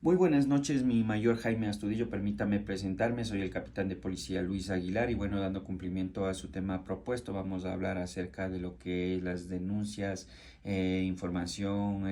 Muy buenas noches, mi mayor Jaime Astudillo. Permítame presentarme, soy el capitán de policía Luis Aguilar y bueno, dando cumplimiento a su tema propuesto, vamos a hablar acerca de lo que es las denuncias, información,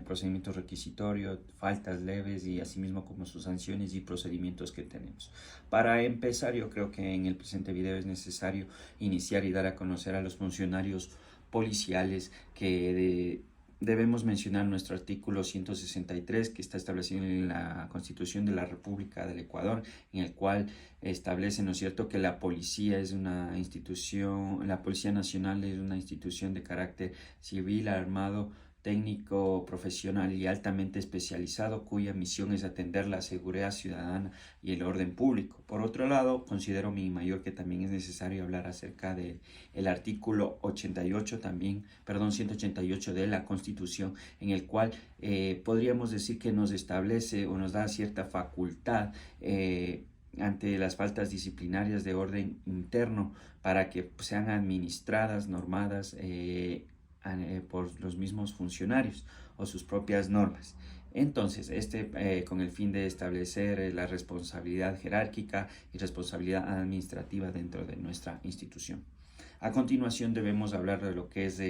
procedimientos requisitorios, faltas leves y asimismo como sus sanciones y procedimientos que tenemos. Para empezar, yo creo que en el presente video es necesario iniciar y dar a conocer a los funcionarios policiales que debemos mencionar nuestro artículo 163 que está establecido en la Constitución de la República del Ecuador, en el cual establece, ¿no es cierto?, que la policía es una institución, la Policía Nacional es una institución de carácter civil, armado, técnico, profesional y altamente especializado, cuya misión es atender la seguridad ciudadana y el orden público. Por otro lado, considero mi mayor que también es necesario hablar acerca del artículo 88 también, perdón, 188 de la Constitución, en el cual podríamos decir que nos establece o nos da cierta facultad ante las faltas disciplinarias de orden interno para que sean administradas, normadas por los mismos funcionarios o sus propias normas. Entonces, con el fin de establecer la responsabilidad jerárquica y responsabilidad administrativa dentro de nuestra institución. A continuación debemos hablar de lo que es,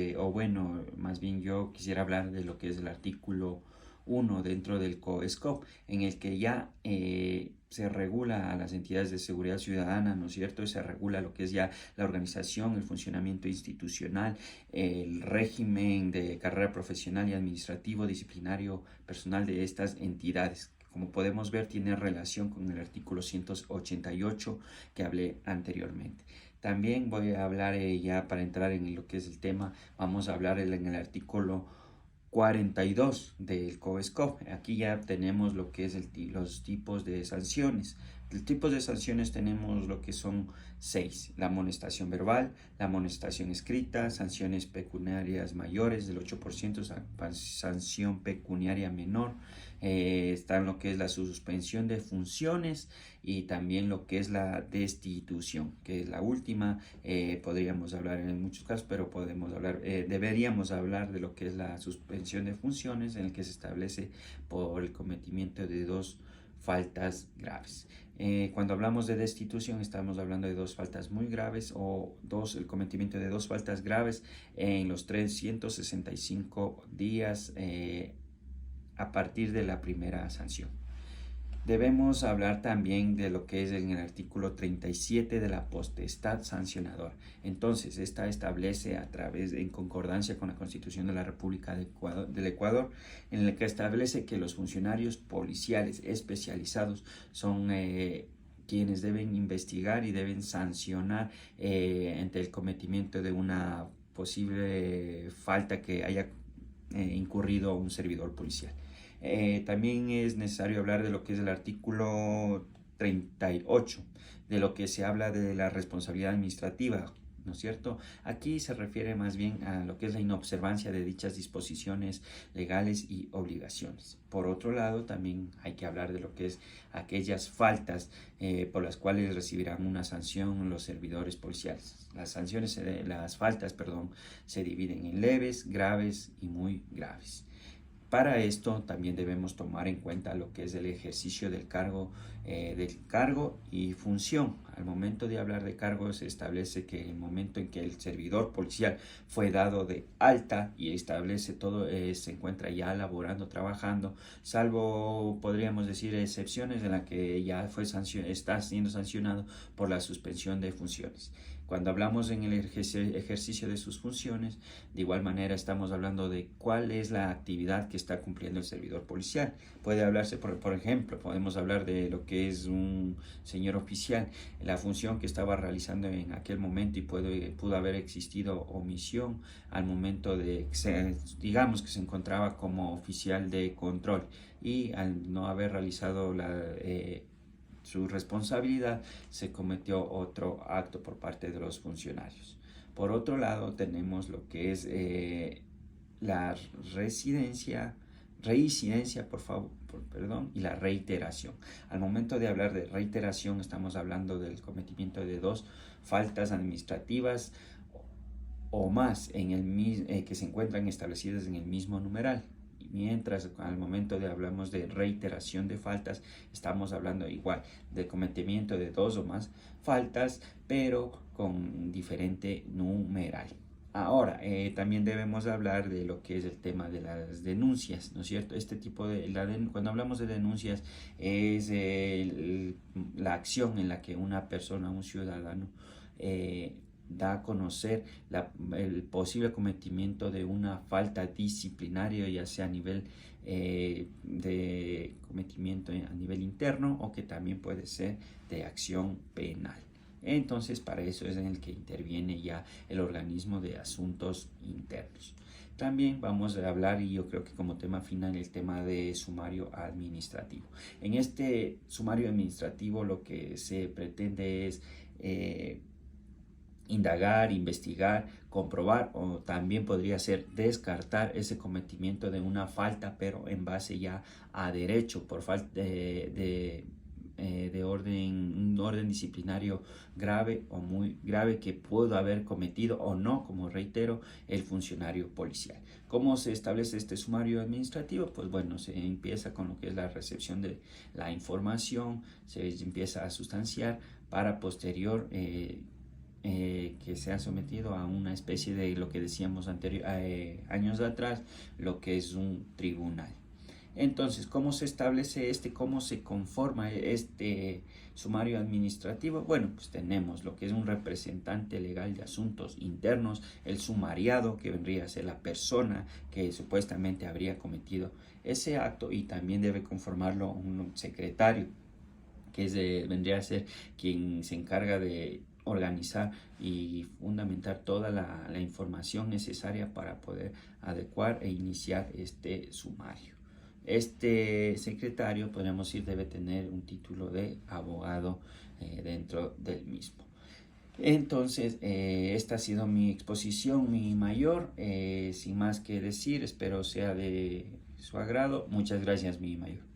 más bien yo quisiera hablar de lo que es el artículo 1 dentro del COESCOP, en el que ya se regula a las entidades de seguridad ciudadana, ¿no es cierto? Se regula lo que es ya la organización, el funcionamiento institucional, el régimen de carrera profesional y administrativo, disciplinario, personal de estas entidades. Como podemos ver, tiene relación con el artículo 188 que hablé anteriormente. También voy a hablar ya para entrar en lo que es el tema, vamos a hablar en el artículo 42 del COESCOP. Aquí ya tenemos lo que es los tipos de sanciones. El tipo de sanciones tenemos lo que son 6. La amonestación verbal, la amonestación escrita, sanciones pecuniarias mayores del 8%, sanción pecuniaria menor. Está lo que es la suspensión de funciones y también lo que es la destitución, que es la última. Podríamos hablar en muchos casos, pero deberíamos hablar de lo que es la suspensión de funciones, en el que se establece por el cometimiento de 2 faltas graves. Cuando hablamos de destitución estamos hablando de 2 faltas muy graves o el cometimiento de 2 faltas graves en los 365 días a partir de la primera sanción. Debemos hablar también de lo que es en el artículo 37 de la potestad sancionadora. Entonces, esta establece en concordancia con la Constitución de la República del Ecuador, en la que establece que los funcionarios policiales especializados son quienes deben investigar y deben sancionar ante el cometimiento de una posible falta que haya incurrido un servidor policial. También es necesario hablar de lo que es el artículo 38, de lo que se habla de la responsabilidad administrativa, ¿no es cierto? Aquí se refiere más bien a lo que es la inobservancia de dichas disposiciones legales y obligaciones. Por otro lado, también hay que hablar de lo que es aquellas faltas por las cuales recibirán una sanción los servidores policiales. Las faltas, se dividen en leves, graves y muy graves. Para esto también debemos tomar en cuenta lo que es el ejercicio del cargo y función. Al momento de hablar de cargo se establece que el momento en que el servidor policial fue dado de alta y establece todo, se encuentra ya laborando, trabajando, salvo podríamos decir excepciones en las que ya está siendo sancionado por la suspensión de funciones. Cuando hablamos en el ejercicio de sus funciones, de igual manera estamos hablando de cuál es la actividad que está cumpliendo el servidor policial. Puede hablarse, por ejemplo, podemos hablar de lo que es un señor oficial, la función que estaba realizando en aquel momento y pudo haber existido omisión al momento digamos que se encontraba como oficial de control y al no haber realizado su responsabilidad, se cometió otro acto por parte de los funcionarios. Por otro lado, tenemos lo que es la reincidencia, y la reiteración. Al momento de hablar de reiteración, estamos hablando del cometimiento de 2 faltas administrativas o más que se encuentran establecidas en el mismo numeral. mientras al momento de hablamos de reiteración de faltas, estamos hablando igual de cometimiento de 2 o más faltas, pero con diferente numeral. Ahora, también debemos hablar de lo que es el tema de las denuncias, ¿no es cierto? Este tipo de, cuando hablamos de denuncias, es la acción en la que una persona, un ciudadano, da a conocer el posible cometimiento de una falta disciplinaria, ya sea a nivel de cometimiento a nivel interno o que también puede ser de acción penal. Entonces, para eso es en el que interviene ya el organismo de asuntos internos. También vamos a hablar, y yo creo que como tema final, el tema de sumario administrativo. En este sumario administrativo lo que se pretende es indagar, investigar, comprobar o también podría ser descartar ese cometimiento de una falta, pero en base ya a derecho, por falta de un orden disciplinario grave o muy grave que pudo haber cometido o no, como reitero, el funcionario policial. ¿Cómo se establece este sumario administrativo? Pues bueno, se empieza con lo que es la recepción de la información, se empieza a sustanciar para posterior que se ha sometido a una especie de lo que decíamos años atrás, lo que es un tribunal. Entonces, ¿cómo se establece cómo se conforma este sumario administrativo? Bueno, pues tenemos lo que es un representante legal de asuntos internos, el sumariado, que vendría a ser la persona que supuestamente habría cometido ese acto, y también debe conformarlo un secretario, que vendría a ser quien se encarga de organizar y fundamentar toda la información necesaria para poder adecuar e iniciar este sumario. Este secretario, podríamos decir, debe tener un título de abogado dentro del mismo. Entonces, esta ha sido mi exposición, mi mayor. Sin más que decir, espero sea de su agrado. Muchas gracias, mi mayor.